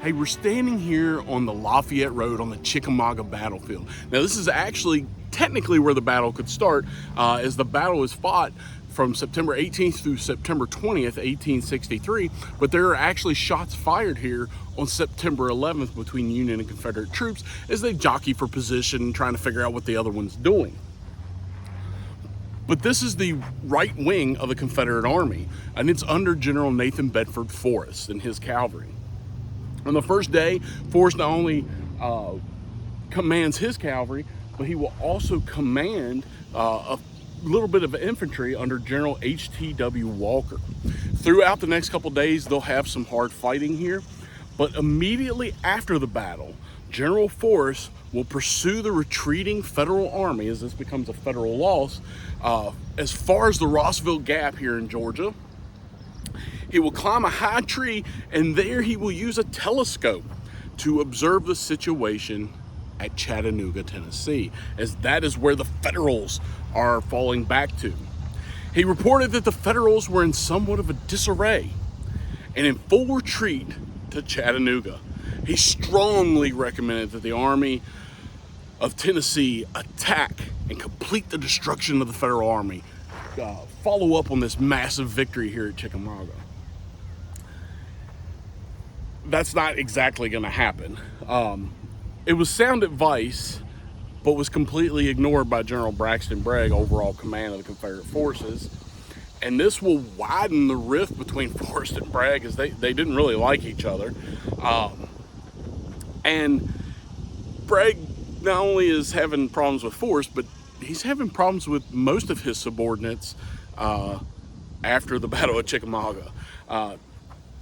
Hey, we're standing here on the Lafayette Road on the Chickamauga battlefield. Now, this is actually technically where the battle could start, as the battle is fought from September 18th through September 20th, 1863, but there are actually shots fired here on September 11th between Union and Confederate troops as they jockey for position, trying to figure out what the other one's doing. But this is the right wing of the Confederate Army, and it's under General Nathan Bedford Forrest and his cavalry. On the first day, Forrest not only commands his cavalry, but he will also command a little bit of infantry under General H.T.W. Walker. Throughout the next couple days, they'll have some hard fighting here, but immediately after the battle, General Forrest will pursue the retreating Federal Army, as this becomes a Federal loss, as far as the Rossville Gap here in Georgia. He will climb a high tree, and there he will use a telescope to observe the situation at Chattanooga, Tennessee, as that is where the Federals are falling back to. He reported that the Federals were in somewhat of a disarray and in full retreat to Chattanooga. He strongly recommended that the Army of Tennessee attack and complete the destruction of the Federal Army, follow up on this massive victory here at Chickamauga. That's not exactly going to happen. It was sound advice, but was completely ignored by General Braxton Bragg, overall command of the Confederate forces. And this will widen the rift between Forrest and Bragg, as they didn't really like each other. And Bragg not only is having problems with Forrest, but he's having problems with most of his subordinates after the Battle of Chickamauga.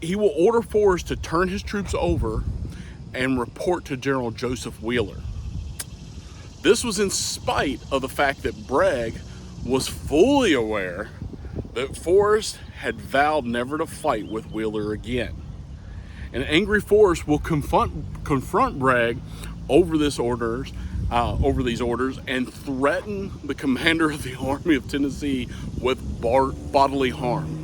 He will order Forrest to turn his troops over and report to General Joseph Wheeler. This was in spite of the fact that Bragg was fully aware that Forrest had vowed never to fight with Wheeler again. An angry Forrest will confront Bragg over these orders and threaten the commander of the Army of Tennessee with bodily harm.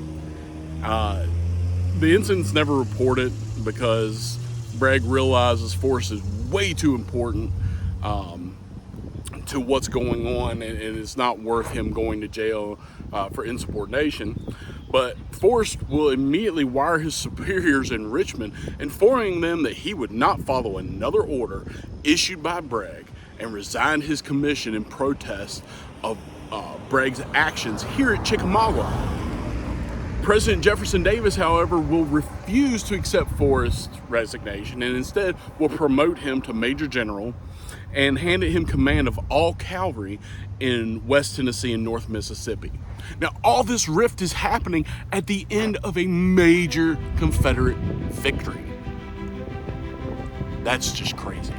The incident's never reported because Bragg realizes Forrest is way too important to what's going on, and it's not worth him going to jail for insubordination. But Forrest will immediately wire his superiors in Richmond, informing them that he would not follow another order issued by Bragg and resign his commission in protest of Bragg's actions here at Chickamauga. President Jefferson Davis, however, will refuse to accept Forrest's resignation and instead will promote him to Major General and handed him command of all cavalry in West Tennessee and North Mississippi. Now, all this rift is happening at the end of a major Confederate victory. That's just crazy.